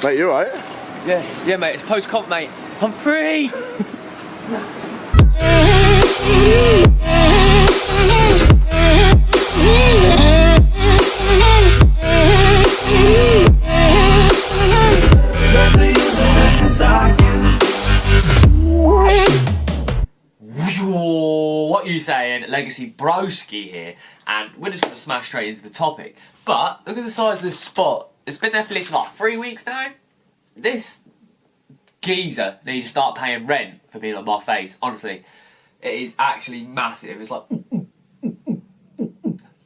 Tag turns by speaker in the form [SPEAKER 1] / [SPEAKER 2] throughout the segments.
[SPEAKER 1] Mate, you alright?
[SPEAKER 2] Yeah, mate, it's post-comp, mate. I'm free! What are you saying? Legacy Broski here, and we're just going to smash straight into the topic. But look at the size of this spot. It's been there for literally like 3 weeks now. This geezer needs to start paying rent for being on my face. Honestly, it is actually massive. It's like,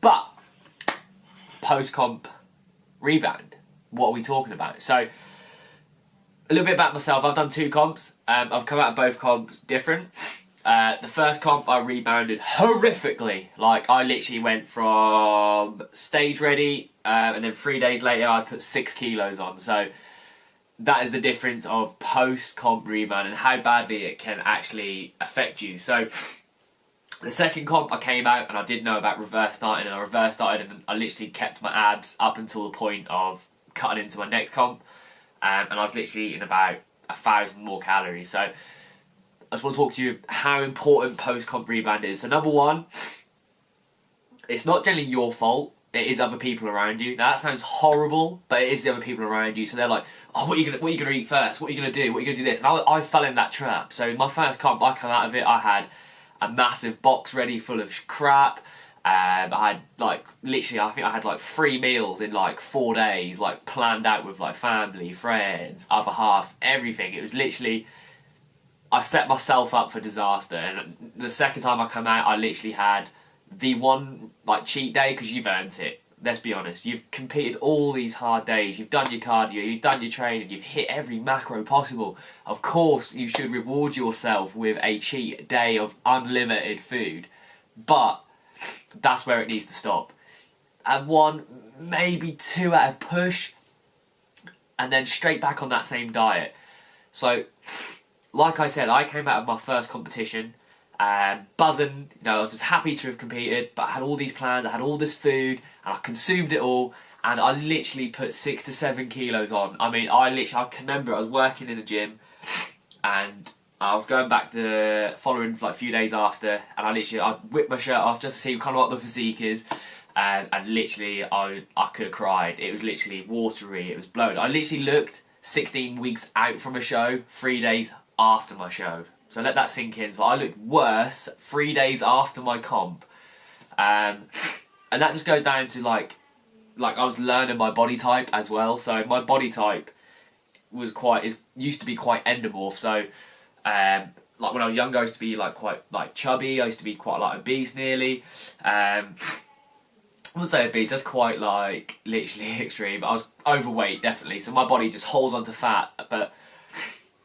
[SPEAKER 2] but post-comp rebound. What are we talking about? So, a little bit about myself. I've done 2 comps. I've come out of both comps different. The first comp I rebounded horrifically. Like, I literally went from stage ready, and then 3 days later I put 6 kilos on. So that is the difference of post-comp rebound and how badly it can actually affect you. So the second comp I came out and I did know about reverse dieting, and I reverse dieted and I literally kept my abs up until the point of cutting into my next comp, and I was literally eating about 1,000 more calories. So I just want to talk to you how important post-comp rebound is. So number one, it's not generally your fault. It is other people around you. Now that sounds horrible, but it is the other people around you. So they're like, oh, what are you gonna eat first? What are you gonna do? What are you gonna do this? And I fell in that trap. So my first comp, I come out of it, I had a massive box ready full of crap. I had like literally, I think I had like 3 meals in like 4 days, like planned out with like family, friends, other halves, everything. It was literally, I set myself up for disaster. And the second time I come out, I literally had the one like cheat day, because you've earned it. Let's be honest. You've competed all these hard days. You've done your cardio. You've done your training. You've hit every macro possible. Of course, you should reward yourself with a cheat day of unlimited food. But that's where it needs to stop. Have 1, maybe 2 at a push, and then straight back on that same diet. So, like I said, I came out of my first competition buzzing. You know, I was just happy to have competed, but I had all these plans, I had all this food, and I consumed it all, and I literally put 6 to 7 kilos on. I mean, I can remember I was working in a gym, and I was going back the following like few days after, and I whipped my shirt off just to see kind of what the physique is, and literally I could have cried. It was literally watery, it was blown. I literally looked 16 weeks out from a show, 3 days after my show. So let that sink in. So I looked worse 3 days after my comp, and that just goes down to like I was learning my body type as well. So my body type used to be quite endomorph. So like when I was younger, I used to be like quite like chubby. I used to be quite like obese nearly. I wouldn't say obese, that's quite like literally extreme. I was overweight definitely. So my body just holds onto fat. But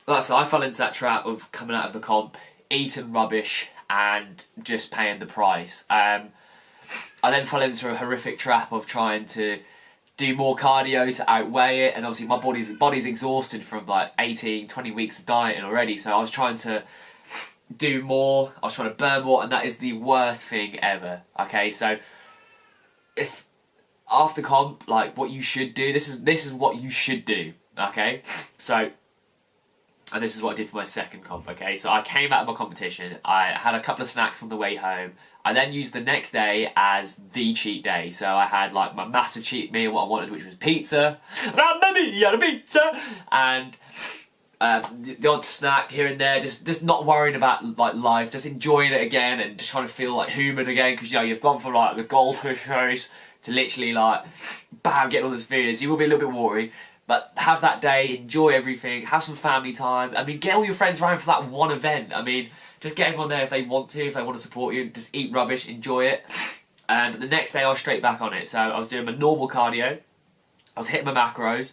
[SPEAKER 2] like I said, I fell into that trap of coming out of the comp, eating rubbish and just paying the price. I then fell into a horrific trap of trying to do more cardio to outweigh it, and obviously my body's exhausted from like 18, 20 weeks of dieting already, so I was trying to do more, I was trying to burn more, and that is the worst thing ever. Okay, so if after comp, like what you should do, this is what you should do, okay? So, and this is what I did for my second comp, okay? So I came out of my competition, I had a couple of snacks on the way home, I then used the next day as the cheat day. So I had like my massive cheat meal, what I wanted, which was pizza. Mamma mia, pizza! And the odd snack here and there, just not worrying about like life, just enjoying it again and just trying to feel like human again, because you know, you've gone from like the goldfish race to literally like, bam, getting all this food. So you will be a little bit worried. But have that day, enjoy everything, have some family time. I mean, get all your friends around for that one event. I mean, just get everyone there if they want to support you. Just eat rubbish, enjoy it. But the next day I was straight back on it. So I was doing my normal cardio, I was hitting my macros,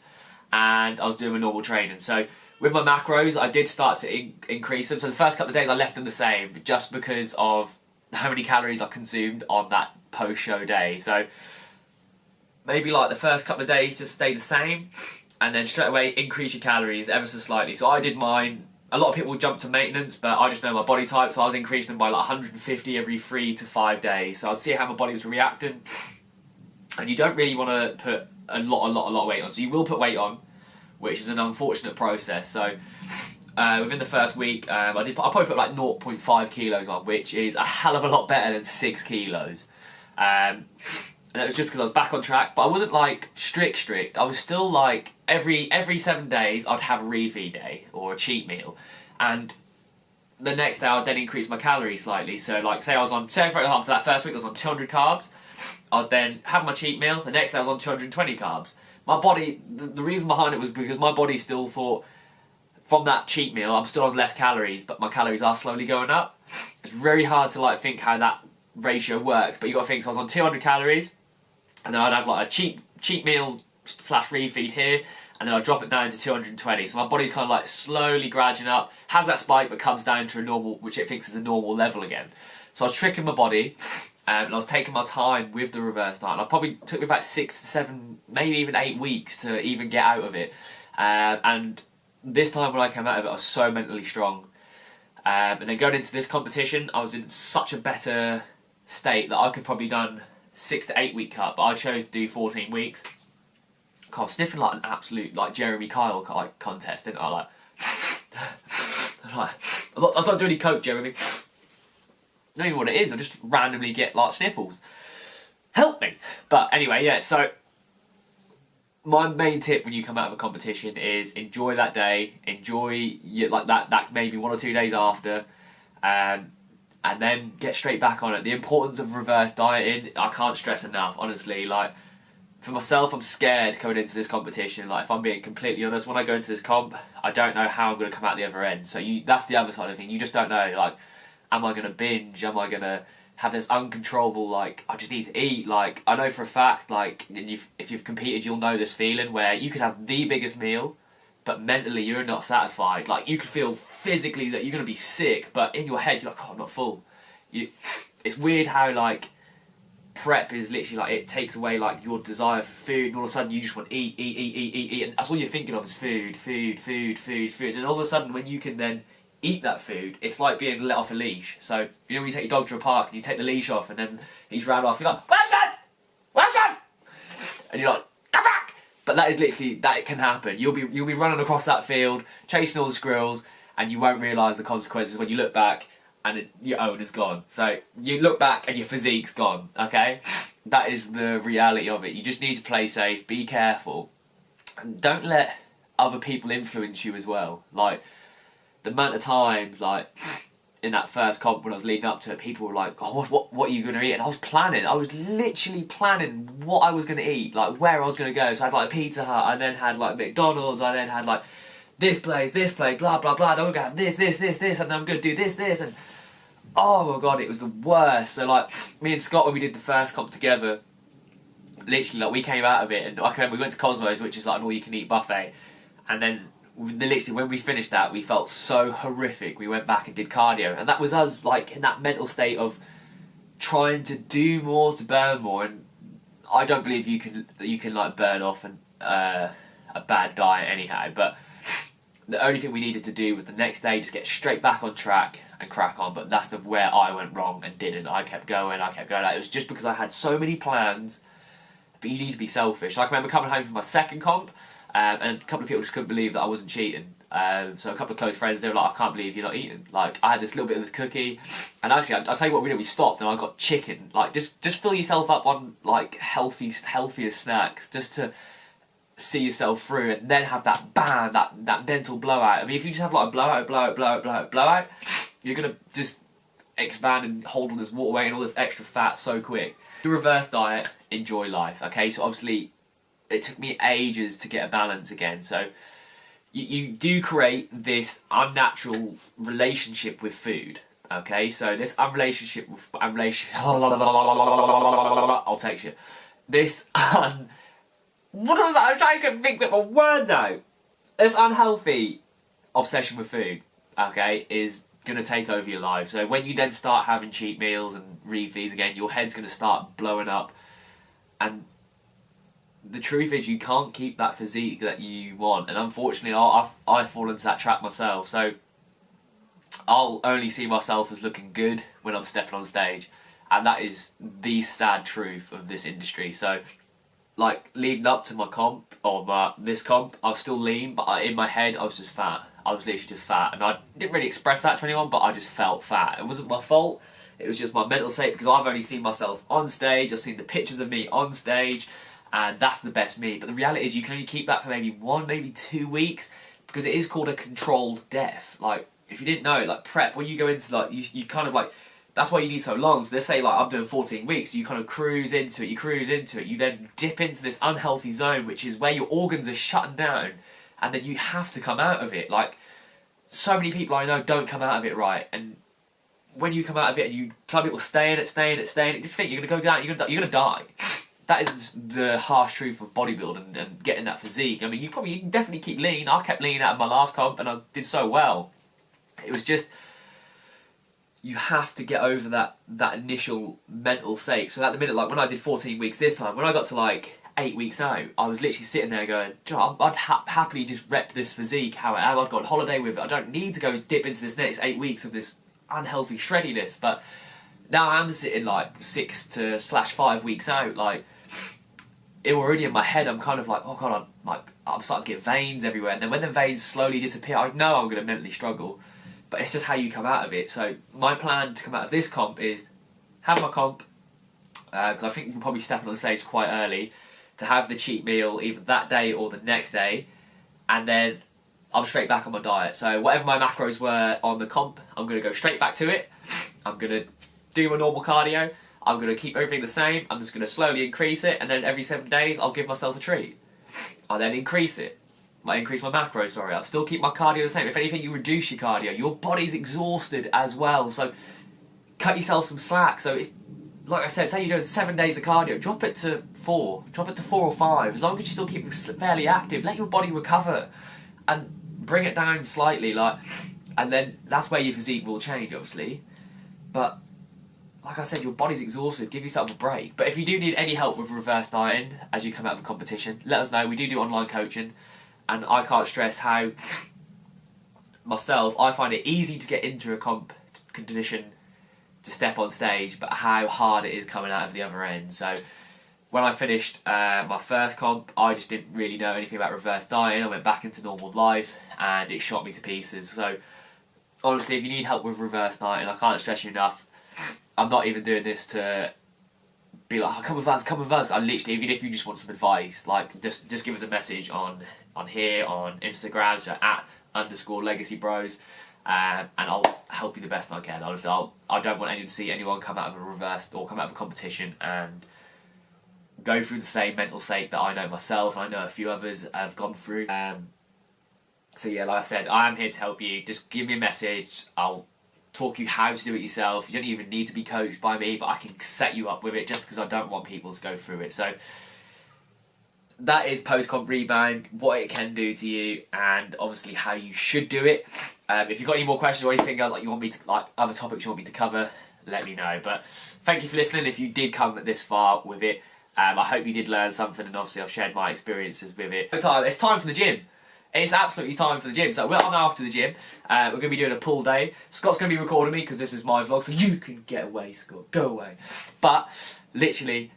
[SPEAKER 2] and I was doing my normal training. So with my macros, I did start to increase them. So the first couple of days I left them the same, just because of how many calories I consumed on that post-show day. So maybe like the first couple of days just stay the same, and then straight away increase your calories ever so slightly. So I did mine. A lot of people jump to maintenance, but I just know my body type, so I was increasing them by like 150 every 3 to 5 days. So I'd see how my body was reacting. And you don't really want to put a lot of weight on. So you will put weight on, which is an unfortunate process. So within the first week, I probably put like 0.5 kilos on, which is a hell of a lot better than 6 kilos. And it was just because I was back on track, but I wasn't like strict. I was still like every 7 days I'd have a refeed day or a cheat meal, and the next day I'd then increase my calories slightly. So like say for example that first week I was on 200 carbs, I'd then have my cheat meal. The next day I was on 220 carbs. My body, the reason behind it was because my body still thought, from that cheat meal, I'm still on less calories, but my calories are slowly going up. It's very hard to like think how that ratio works, but you got to think. So I was on 200 calories, and then I'd have like a cheat meal / refeed here, and then I'd drop it down to 220. So my body's kind of like slowly graduating up, has that spike, but comes down to a normal, which it thinks is a normal level again. So I was tricking my body, and I was taking my time with the reverse diet. And it probably took me about 6 to 7, maybe even 8 weeks to even get out of it. And this time when I came out of it, I was so mentally strong. And then going into this competition, I was in such a better state that I could probably done 6 to 8 week cut, but I chose to do 14 weeks. God, I was sniffing like an absolute like Jeremy Kyle like contest, didn't I? Like, I don't do any coke, Jeremy. I don't even know what it is. I just randomly get like sniffles. Help me. But anyway, yeah. So my main tip when you come out of a competition is enjoy that day, enjoy like that maybe 1 or 2 days after, and then get straight back on it. The importance of reverse dieting, I can't stress enough, honestly. Like, for myself, I'm scared coming into this competition. Like, if I'm being completely honest, when I go into this comp, I don't know how I'm going to come out the other end. So that's the other side of the thing. You just don't know. Like, am I going to binge? Am I going to have this uncontrollable, like, I just need to eat? Like, I know for a fact, like, if you've competed, you'll know this feeling where you could have the biggest meal, but mentally you're not satisfied. Like, you could feel physically that you're going to be sick, but in your head you're like, oh, I'm not full. It's weird how, like, prep is literally like, it takes away like your desire for food, and all of a sudden you just want to eat, and that's all you're thinking of is food. And then all of a sudden when you can then eat that food, it's like being let off a leash. So you know when you take your dog to a park and you take the leash off and then he's ran off, you're like, where's that? And you're like, come back! But that is literally, that can happen. You'll be running across that field, chasing all the squirrels, and you won't realise the consequences when you look back and your owner's gone. So you look back and your physique's gone, okay? That is the reality of it. You just need to play safe, be careful, and don't let other people influence you as well. Like, the amount of times, like, in that first comp when I was leading up to it, people were like, oh, what are you going to eat? And I was literally planning what I was going to eat, like, where I was going to go. So I had, like, Pizza Hut, I then had, like, McDonald's, I then had, like, this place, blah, blah, blah, then we're going to have this, and then I'm going to do this, and oh my god, it was the worst. So, like, me and Scott, when we did the first comp together, literally, like, we came out of it, and I can remember we went to Cosmos, which is, like, an all-you-can-eat buffet, and then, literally, when we finished that, we felt so horrific. We went back and did cardio, and that was us, like, in that mental state of trying to do more to burn more, and I don't believe you can like, burn off a bad diet anyhow, but the only thing we needed to do was the next day just get straight back on track and crack on. But that's where I went wrong and didn't. I kept going. It was just because I had so many plans, but you need to be selfish. Like, I remember coming home from my second comp, and a couple of people just couldn't believe that I wasn't cheating. So a couple of close friends, they were like, I can't believe you're not eating. Like, I had this little bit of the cookie, and actually, I'll tell you what we did, we stopped and I got chicken. Like, just fill yourself up on, like, healthier snacks, just to see yourself through, and then have that bam, that mental blowout. I mean, if you just have like a blowout, you're gonna just expand and hold all this water weight and all this extra fat so quick. The reverse diet, enjoy life, okay? So obviously, it took me ages to get a balance again. So you do create this unnatural relationship with food, okay? So this I'll text you. What was that? I'm trying to think with my words out. This unhealthy obsession with food, okay, is going to take over your life. So when you then start having cheat meals and refeeds again, your head's going to start blowing up. And the truth is, you can't keep that physique that you want. And unfortunately, I fall into that trap myself. So I'll only see myself as looking good when I'm stepping on stage. And that is the sad truth of this industry. So like leading up to my comp, or this comp, I was still lean, but in my head I was just fat. I was literally just fat, and I didn't really express that to anyone, but I just felt fat. It wasn't my fault, it was just my mental state, because I've only seen myself on stage, I've seen the pictures of me on stage, and that's the best me. But the reality is you can only keep that for maybe 1, maybe 2 weeks, because it is called a controlled death. Like, if you didn't know, like prep, when you go into like, you kind of like, that's why you need so long. So let's say like I'm doing 14 weeks, you kind of cruise into it, you then dip into this unhealthy zone, which is where your organs are shutting down, and then you have to come out of it. Like, so many people I know don't come out of it right, and when you come out of it, and some people stay in it, just think you're going to go down, you're going to die. That is the harsh truth of bodybuilding and getting that physique. I mean, you can definitely keep lean. I kept lean out of my last comp, and I did so well. It was just, you have to get over that initial mental state. So at the minute, like when I did 14 weeks this time, when I got to like 8 weeks out, I was literally sitting there going, I'd happily just rep this physique how I am. I've got a holiday with it. I don't need to go dip into this next 8 weeks of this unhealthy shreddiness. But now I'm sitting like 6 to /5 weeks out, like it already in my head. I'm kind of like, oh god, I'm starting to get veins everywhere. And then when the veins slowly disappear, I know I'm going to mentally struggle. But it's just how you come out of it. So my plan to come out of this comp is have my comp, because I think we'll probably step on the stage quite early, to have the cheat meal either that day or the next day, and then I'm straight back on my diet. So whatever my macros were on the comp, I'm going to go straight back to it. I'm going to do my normal cardio. I'm going to keep everything the same. I'm just going to slowly increase it, and then every 7 days I'll give myself a treat. I'll then increase it. I increase my macros, sorry. I'll still keep my cardio the same. If anything, you reduce your cardio. Your body's exhausted as well, so cut yourself some slack. So it's, like I said, say you're doing 7 days of cardio, drop it to 4. Drop it to 4 or 5. As long as you still keep fairly active, let your body recover and bring it down slightly, and then that's where your physique will change, obviously. But like I said, your body's exhausted, give yourself a break. But if you do need any help with reverse dieting as you come out of a competition, let us know. We do online coaching. And I can't stress how, myself, I find it easy to get into a comp condition to step on stage, but how hard it is coming out of the other end. So when I finished my first comp, I just didn't really know anything about reverse dieting. I went back into normal life, and it shot me to pieces. So honestly, if you need help with reverse dieting, I can't stress you enough. I'm not even doing this to be like, oh, come with us. I literally, even if you just want some advice, like just give us a message on here, on Instagram, so @_legacybros, and I'll help you the best I can. Honestly, I don't want anyone to see anyone come out of a reverse or come out of a competition and go through the same mental state that I know myself, and I know a few others have gone through. So yeah, like I said, I am here to help you. Just give me a message. I'll talk you how to do it yourself. You don't even need to be coached by me, but I can set you up with it just because I don't want people to go through it. So that is post-comp rebound, what it can do to you, and obviously how you should do it. If you've got any more questions or anything like you want me to, like other topics you want me to cover, let me know. But thank you for listening. If you did come this far with it, I hope you did learn something, and obviously I've shared my experiences with it. It's time for the gym. It's absolutely time for the gym. So we're on after the gym. We're going to be doing a pull day. Scott's going to be recording me because this is my vlog, so you can get away, Scott. Go away. But literally,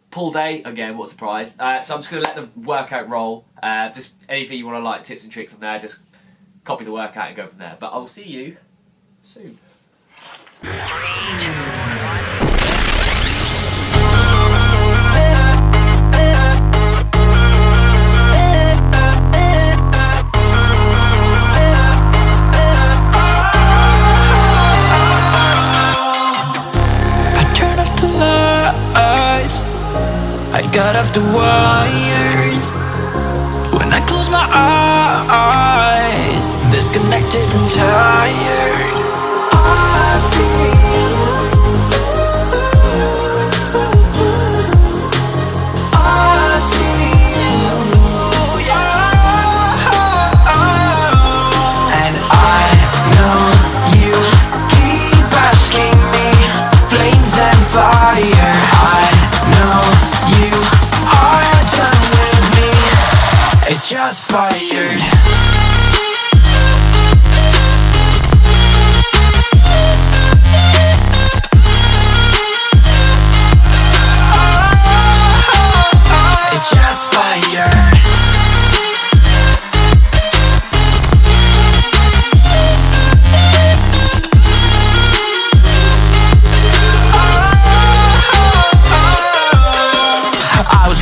[SPEAKER 2] pull day again. What a surprise! So I'm just going to let the workout roll. Just anything you want to like, tips and tricks on there. Just copy the workout and go from there. But I will see you soon.
[SPEAKER 1] I got off the wires when I close my eyes, disconnected and tired. I see you, yeah. And I know you keep asking me, flames and fire. I know you are done with me, it's just fired.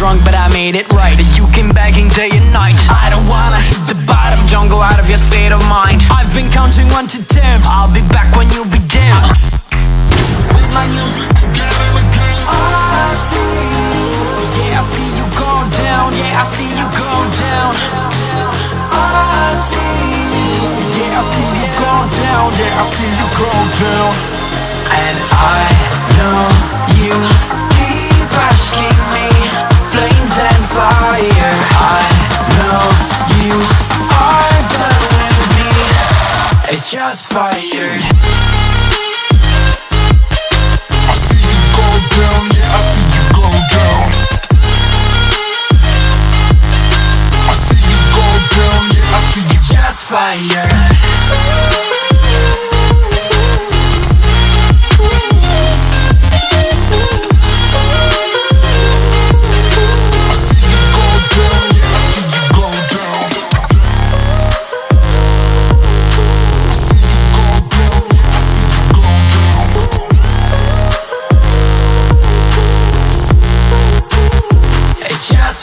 [SPEAKER 1] drunk, but I made it right. You came begging day and night. I don't wanna hit the bottom, don't go out of your state of mind. I've been counting 1 to 10. I'll be back when you be dim. With my music again and again. I see you, yeah, I see you go down. Yeah, I see you go down. I see you, yeah, I see you go down. Yeah, I see you go down. And I know you keep asking me, flames and fire. I know you are done with me. It's just fired. I see you go down, yeah, I see you go down. I see you go down, yeah, I see you just fired.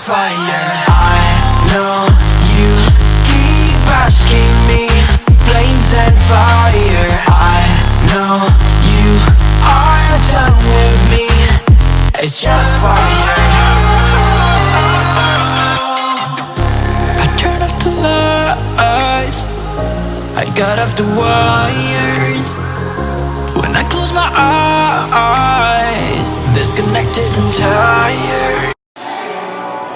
[SPEAKER 1] Fire. I know you keep asking me, flames and fire. I know you are done with me. It's just fire. I turn off the lights, I got off the wires. When I close my eyes, disconnected and tired.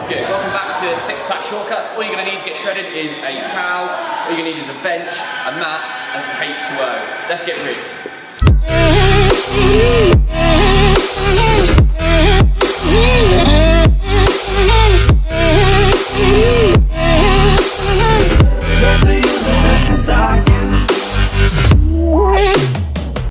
[SPEAKER 2] Good, welcome back to six-pack shortcuts. All you're going to need to get shredded is a towel, all you're going to need is a bench, a mat, and some H2O. Let's get ripped.